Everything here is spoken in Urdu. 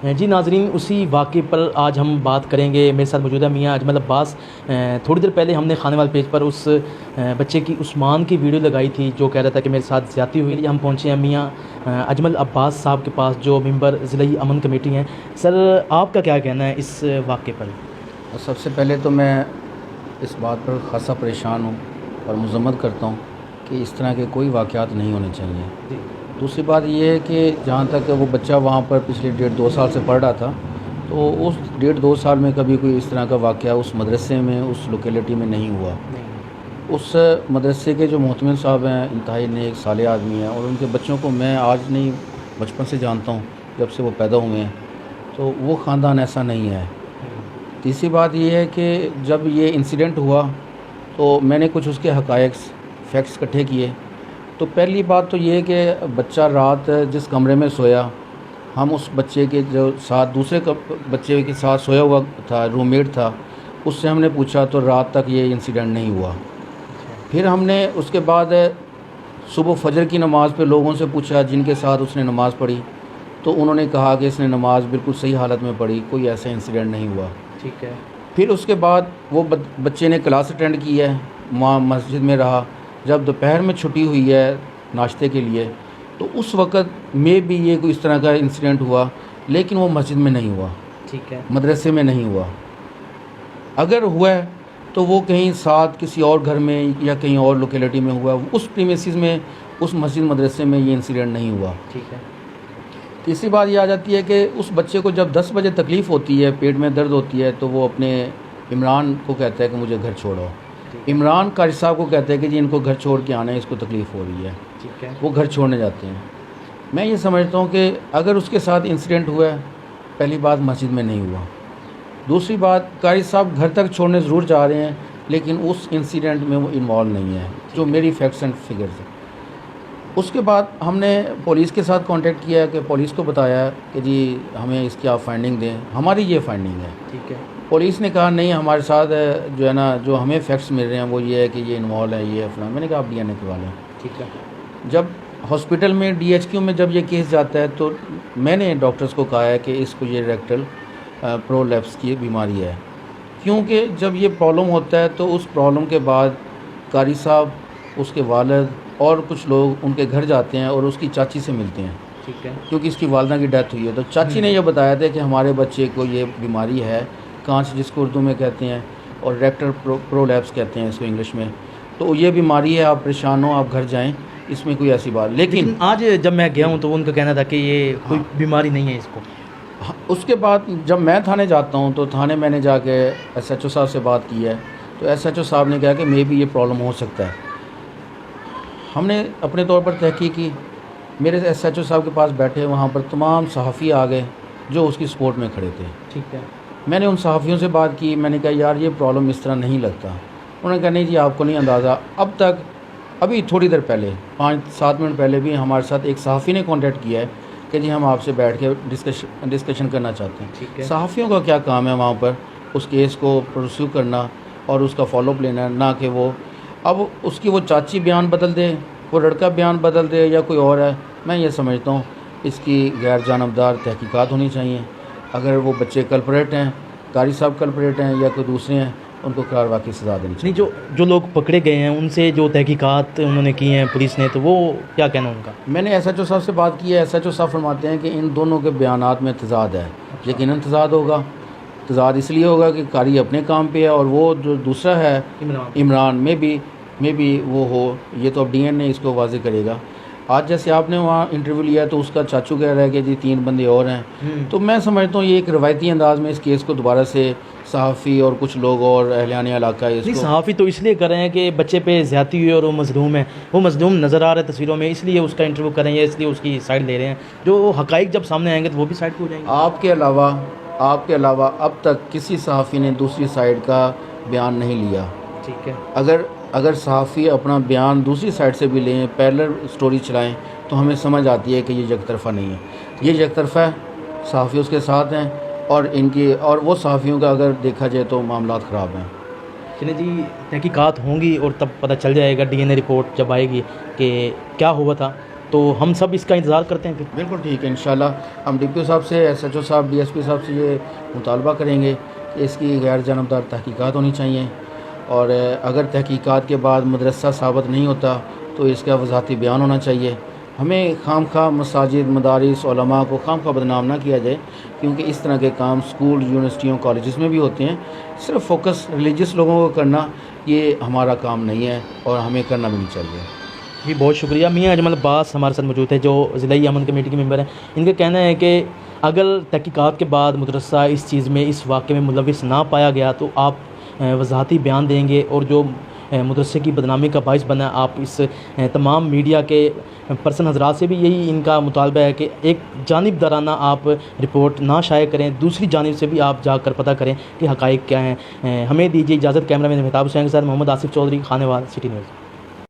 جی ناظرین، اسی واقعے پر آج ہم بات کریں گے۔ میرے ساتھ موجود ہے میاں اجمل عباس۔ تھوڑی دیر پہلے ہم نے خانے وال پیج پر اس بچے کی عثمان کی ویڈیو لگائی تھی جو کہہ رہا تھا کہ میرے ساتھ زیادتی ہوئی۔ ہم پہنچے ہیں میاں اجمل عباس صاحب کے پاس جو ممبر ضلعی امن کمیٹی ہیں۔ سر، آپ کا کیا کہنا ہے اس واقعے پر؟ سب سے پہلے تو میں اس بات پر خاصا پریشان ہوں اور مذمت کرتا ہوں کہ اس طرح کے کوئی واقعات نہیں ہونے چاہیے۔ دوسری بات یہ ہے کہ جہاں تک وہ بچہ وہاں پر پچھلے 1.5-2 سال سے پڑھ رہا تھا، تو اس 1.5-2 سال میں کبھی کوئی اس طرح کا واقعہ اس مدرسے میں، اس لوکیلٹی میں نہیں ہوا۔ اس مدرسے کے جو محتمل صاحب ہیں انتہائی نیک صالح آدمی ہیں، اور ان کے بچوں کو میں آج نہیں بچپن سے جانتا ہوں، جب سے وہ پیدا ہوئے ہیں، تو وہ خاندان ایسا نہیں ہے۔ تیسری بات یہ ہے کہ جب یہ انسیڈنٹ ہوا تو میں نے کچھ اس کے حقائق فیکٹس اکٹھے کیے۔ تو پہلی بات تو یہ ہے کہ بچہ رات جس کمرے میں سویا، ہم اس بچے کے جو ساتھ دوسرے بچے کے ساتھ سویا ہوا تھا، روم میٹ تھا، اس سے ہم نے پوچھا تو رات تک یہ انسیڈنٹ نہیں ہوا۔ پھر ہم نے اس کے بعد صبح فجر کی نماز پہ لوگوں سے پوچھا جن کے ساتھ اس نے نماز پڑھی، تو انہوں نے کہا کہ اس نے نماز بالکل صحیح حالت میں پڑھی، کوئی ایسا انسیڈنٹ نہیں ہوا۔ ٹھیک ہے۔ پھر اس کے بعد وہ بچے نے کلاس اٹینڈ کی ہے، وہاں مسجد میں رہا۔ جب دوپہر میں چھٹی ہوئی ہے ناشتے کے لیے، تو اس وقت میں بھی یہ کوئی اس طرح کا انسیڈنٹ ہوا، لیکن وہ مسجد میں نہیں ہوا، ٹھیک ہے، مدرسے میں نہیں ہوا۔ اگر ہوا ہے تو وہ کہیں ساتھ کسی اور گھر میں یا کہیں اور لوکیلٹی میں ہوا، اس پریمیسز میں، اس مسجد مدرسے میں یہ انسیڈنٹ نہیں ہوا۔ ٹھیک ہے۔ تیسری بات یہ آ جاتی ہے کہ اس بچے کو جب 10 بجے تکلیف ہوتی ہے، پیٹ میں درد ہوتی ہے، تو وہ اپنے عمران کو کہتا ہے کہ مجھے گھر چھوڑو۔ عمران قاری صاحب کو کہتے ہیں کہ جی ان کو گھر چھوڑ کے آنا ہے، اس کو تکلیف ہو رہی ہے۔ ٹھیک ہے۔ وہ گھر چھوڑنے جاتے ہیں۔ میں یہ سمجھتا ہوں کہ اگر اس کے ساتھ انسیڈنٹ ہوا ہے، پہلی بات مسجد میں نہیں ہوا۔ دوسری بات، قاری صاحب گھر تک چھوڑنے ضرور جا رہے ہیں، لیکن اس انسیڈنٹ میں وہ انوالو نہیں ہے، جو میری فیکٹس اینڈ فگرز ہیں۔ اس کے بعد ہم نے پولیس کے ساتھ کانٹیکٹ کیا کہ پولیس کو بتایا کہ جی ہمیں اس کی آپ فائنڈنگ دیں، ہماری یہ فائنڈنگ ہے۔ ٹھیک ہے۔ پولیس نے کہا نہیں، ہمارے ساتھ جو ہے نا، جو ہمیں فیکٹس مل رہے ہیں وہ یہ ہے کہ یہ انوالو ہے، یہ ہے فلاں۔ میں نے کہا آپ ڈی این اے کروا لیں۔ ٹھیک ہے۔ جب ہاسپٹل میں DHQ میں جب یہ کیس جاتا ہے، تو میں نے ڈاکٹرز کو کہا ہے کہ اس کو یہ ریکٹل پرولیپس کی بیماری ہے، کیونکہ جب یہ پرابلم ہوتا ہے تو اس پرابلم کے بعد قاری صاحب، اس کے والد اور کچھ لوگ ان کے گھر جاتے ہیں اور اس کی چاچی سے ملتے ہیں، ٹھیک ہے، کیونکہ اس کی والدہ کی ڈیتھ ہوئی ہے۔ تو چاچی نے یہ بتایا تھا کہ ہمارے بچے کو یہ بیماری ہے، کانچ جس کو اردو میں کہتے ہیں، اور ریکٹل پرولیپس کہتے ہیں اس کو انگلش میں۔ تو یہ بیماری ہے، آپ پریشان ہو، آپ گھر جائیں، اس میں کوئی ایسی بات۔ لیکن آج جب میں گیا ہوں تو ان کا کہنا تھا کہ یہ کوئی بیماری نہیں ہے اس کو۔ اس کے بعد جب میں تھانے جاتا ہوں تو تھانے میں نے جا کے SHO صاحب سے بات کی ہے، تو SHO صاحب نے کہا کہ مے بھی یہ پرابلم ہو سکتا ہے۔ ہم نے اپنے طور پر تحقیق کی، میرے SHO صاحب کے پاس بیٹھے وہاں پر تمام صحافی آ گئے جو اس کی سپورٹ میں کھڑے تھے۔ ٹھیک ہے۔ میں نے ان صحافیوں سے بات کی، میں نے کہا یار یہ پرابلم اس طرح نہیں لگتا۔ انہوں نے کہا نہیں جی آپ کو نہیں اندازہ۔ اب تک ابھی تھوڑی دیر پہلے 5-7 منٹ پہلے بھی ہمارے ساتھ ایک صحافی نے کانٹیکٹ کیا ہے کہ جی ہم آپ سے بیٹھ کے ڈسکشن کرنا چاہتے ہیں۔ ٹھیک ہے۔ صحافیوں کا کیا کام ہے وہاں پر اس کیس کو پرسیو کرنا اور اس کا فالو اپ لینا، نہ کہ وہ اب اس کی وہ چاچی بیان بدل دے، وہ لڑکا بیان بدل دے یا کوئی اور ہے۔ میں یہ سمجھتا ہوں اس کی غیر جانبدار تحقیقات ہونی چاہیے۔ اگر وہ بچے کلپریٹ ہیں، قاری صاحب کلپریٹ ہیں یا کوئی دوسرے ہیں، ان کو کارروائی کی سزا دینی چاہیے۔ نہیں، جو لوگ پکڑے گئے ہیں ان سے جو تحقیقات انہوں نے کی ہیں پولیس نے، تو وہ کیا کہنا ان کا؟ میں نے SHO صاحب سے بات کی ہے، SHO صاحب فرماتے ہیں کہ ان دونوں کے بیانات میں تضاد ہے۔ یقیناً تضاد ہوگا۔ تضاد اس لیے ہوگا کہ قاری اپنے کام پہ ہے اور وہ جو دوسرا ہے عمران میں بھی وہ ہو، یہ تو اب DNA اس کو واضح کرے گا۔ آج جیسے آپ نے وہاں انٹرویو لیا تو اس کا چاچو کہہ رہا ہے کہ جی 3 بندے اور ہیں، تو میں سمجھتا ہوں یہ ایک روایتی انداز میں اس کیس کو دوبارہ سے صحافی اور کچھ لوگ اور اہلیان علاقہ اس کو صحافی تو اس لیے کر رہے ہیں کہ بچے پہ زیادتی ہوئی اور وہ مظلوم ہے، وہ مظلوم نظر آ رہا ہے تصویروں میں، اس لیے اس کا انٹرویو کر رہے ہیں، اس لیے اس کی سائڈ لے رہے ہیں۔ جو حقائق جب سامنے آئیں گے تو وہ بھی سائڈ پہ ہو جائیں گے۔ آپ کے علاوہ اب تک کسی صحافی نے دوسری سائڈ کا بیان نہیں لیا۔ ٹھیک ہے۔ اگر صحافی اپنا بیان دوسری سائڈ سے بھی لیں، پیرلر سٹوری چلائیں، تو ہمیں سمجھ آتی ہے کہ یہ یک طرفہ نہیں ہے۔ یہ یک طرفہ ہے، صحافی اس کے ساتھ ہیں، اور وہ صحافیوں کا اگر دیکھا جائے تو معاملات خراب ہیں۔ چلیں جی، تحقیقات ہوں گی اور تب پتہ چل جائے گا، DNA رپورٹ جب آئے گی کہ کیا ہوا تھا۔ تو ہم سب اس کا انتظار کرتے ہیں پھر. بالکل ٹھیک ہے، انشاءاللہ ہم ڈی پی او صاحب سے، ایس ایچ او صاحب، ڈی ایس پی صاحب سے یہ مطالبہ کریں گے کہ اس کی غیر جانبدار تحقیقات ہونی چاہیے، اور اگر تحقیقات کے بعد مدرسہ ثابت نہیں ہوتا تو اس کا وضاحتی بیان ہونا چاہیے. ہمیں خام خواہ مساجد، مدارس، علماء کو خام خواہ بدنام نہ کیا جائے، کیونکہ اس طرح کے کام اسکول، یونیورسٹیوں، کالجز میں بھی ہوتے ہیں. صرف فوکس ریلیجس لوگوں کو کرنا یہ ہمارا کام نہیں ہے اور ہمیں کرنا بھی نہیں چاہیے. جی بہت شکریہ. میاں اجمل عباس ہمارے ساتھ موجود ہے جو ضلعی امن کمیٹی کے ممبر ہیں. ان کا کہنا ہے کہ اگر تحقیقات کے بعد مدرسہ اس چیز میں، اس واقعے میں ملوث نہ پایا گیا تو آپ وضاحتی بیان دیں گے، اور جو مدرسے کی بدنامی کا باعث بنا، آپ اس تمام میڈیا کے پرسن حضرات سے بھی یہی ان کا مطالبہ ہے کہ ایک جانب دارانہ آپ رپورٹ نہ شائع کریں، دوسری جانب سے بھی آپ جا کر پتہ کریں کہ حقائق کیا ہیں. ہمیں دیجیے اجازت. کیمرہ مین مہتاب حسین کے ساتھ محمد آصف چودھری، خانیوال سٹی نیوز.